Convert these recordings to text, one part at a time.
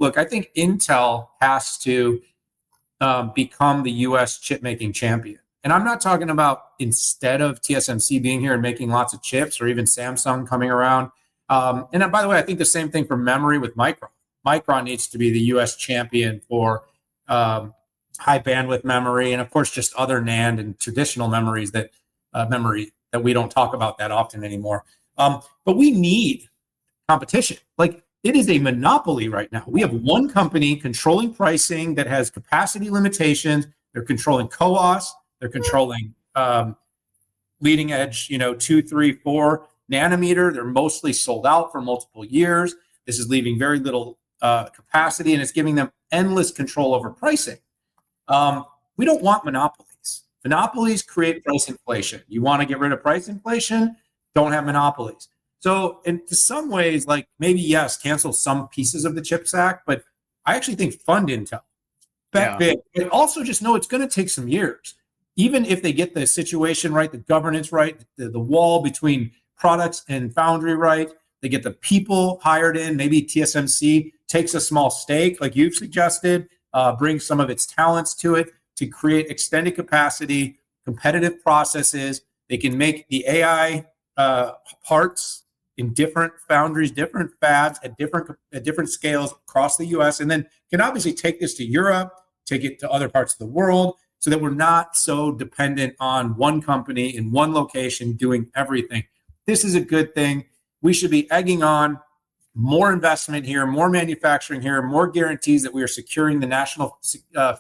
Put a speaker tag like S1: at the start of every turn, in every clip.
S1: look, I think Intel has to become the U.S. chip making champion. And I'm not talking about instead of TSMC being here and making lots of chips, or even Samsung coming around. And by the way, I think the same thing for memory with Micron. Micron needs to be the U.S. champion for high bandwidth memory, and of course, just other NAND and traditional memories that we don't talk about that often anymore. But we need competition. Like, it is a monopoly right now. We have one company controlling pricing that has capacity limitations. They're controlling CoWoS. They're controlling leading edge, 2, 3, 4 nanometer. They're mostly sold out for multiple years. This is leaving very little capacity, and it's giving them endless control over pricing. We don't want monopolies. Monopolies create price inflation. You want to get rid of price inflation? Don't have monopolies. So in some ways, like, maybe, yes, cancel some pieces of the CHIPS Act, but I actually think fund Intel. Big. But also just know it's going to take some years. Even if they get the situation right, the governance right, the wall between products and foundry right, they get the people hired in, maybe TSMC takes a small stake, like you've suggested, brings some of its talents to it to create extended capacity, competitive processes. They can make the AI parts in different foundries, different fabs at different scales across the U.S., and then can obviously take this to Europe, take it to other parts of the world, so that we're not so dependent on one company in one location doing everything. This is a good thing. We should be egging on more investment here, more manufacturing here, more guarantees that we are securing the national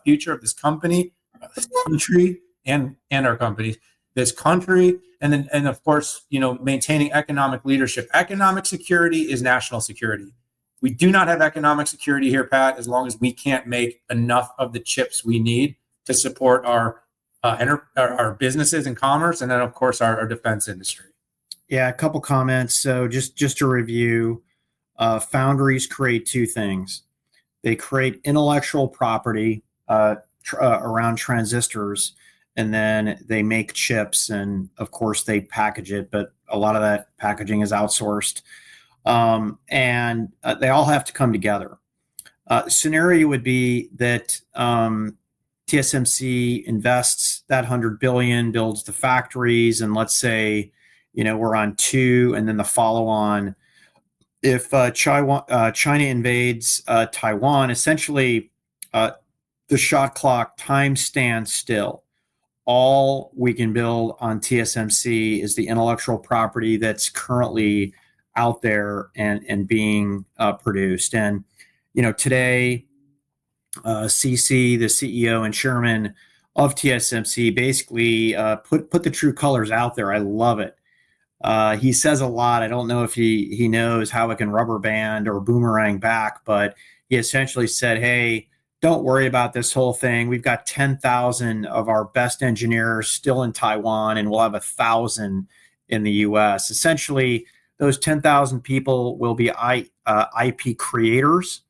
S1: future of this company, this country, and our companies, this country, and of course, maintaining economic leadership. Economic security is national security. We do not have economic security here, Pat, as long as we can't make enough of the chips we need to support our businesses and commerce, and then of course our defense industry.
S2: Yeah, a couple comments. So just to review, foundries create two things. They create intellectual property around transistors, and then they make chips, and of course they package it, but a lot of that packaging is outsourced. And they all have to come together. Scenario would be that TSMC invests that $100 billion, builds the factories, and let's say, we're on 2, and then the follow-on. If China invades Taiwan, essentially the shot clock time stands still. All we can build on TSMC is the intellectual property that's currently out there and being produced. And today, CC, the CEO and chairman of TSMC, basically put the true colors out there. I love it. He says a lot. I don't know if he knows how it can rubber band or boomerang back, but he essentially said, hey, don't worry about this whole thing. We've got 10,000 of our best engineers still in Taiwan, and we'll have 1,000 in the US. Essentially, those 10,000 people will be IP creators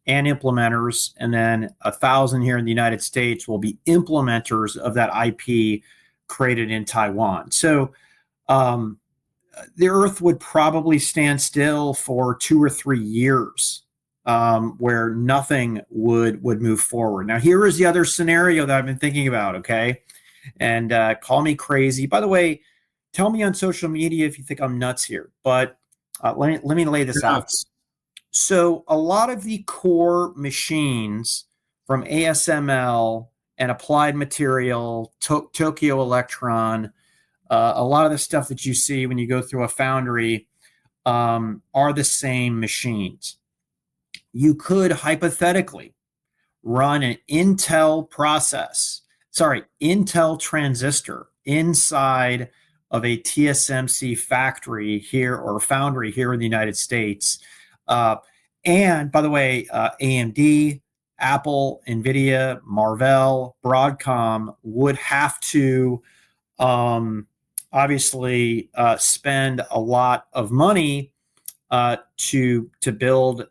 S2: and implementers, and then 1,000 here in the United States will be implementers of that IP created in Taiwan. So the Earth would probably stand still for 2 or 3 years, where nothing would move forward. Now, here is the other scenario that I've been thinking about, okay? And call me crazy. By the way, tell me on social media if you think I'm nuts here, but let me lay this out. So a lot of the core machines from ASML and Applied Material, Tokyo Electron, a lot of the stuff that you see when you go through a foundry are the same machines. You could hypothetically run an Intel transistor inside of a TSMC factory here or foundry here in the United States. And by the way, AMD, Apple, NVIDIA, Marvell, Broadcom would have to obviously spend a lot of money to build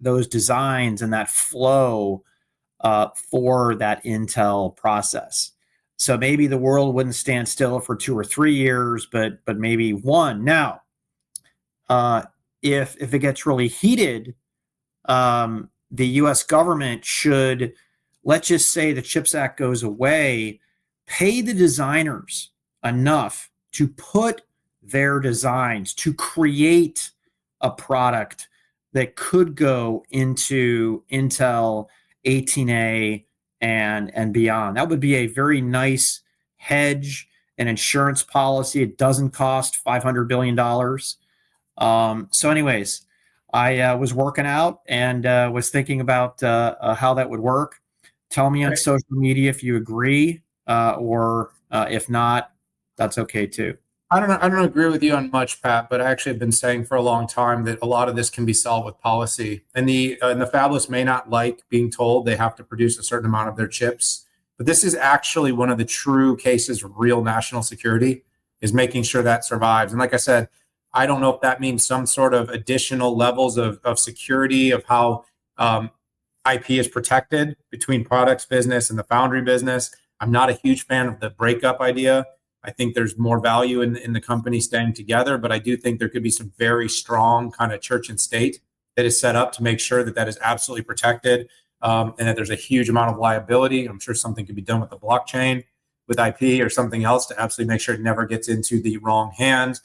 S2: those designs and that flow for that Intel process. So maybe the world wouldn't stand still for 2 or 3 years, but maybe 1. Now, if it gets really heated, the U.S. government should, let's just say the CHIPS Act goes away, pay the designers enough to put their designs, to create a product that could go into Intel 18A and beyond. That would be a very nice hedge and insurance policy. It doesn't cost $500 billion. So anyways, I was working out and was thinking about how that would work. Tell me on social media if you agree, or if not, that's okay too.
S1: I don't agree with you on much, Pat, but I actually have been saying for a long time that a lot of this can be solved with policy. And the fabless may not like being told they have to produce a certain amount of their chips, but this is actually one of the true cases of real national security, is making sure that survives. And like I said, I don't know if that means some sort of additional levels of security of how IP is protected between products business and the foundry business. I'm not a huge fan of the breakup idea. I think there's more value in the company staying together, but I do think there could be some very strong kind of church and state that is set up to make sure that that is absolutely protected, and that there's a huge amount of liability. I'm sure something could be done with the blockchain, with IP or something else to absolutely make sure it never gets into the wrong hands.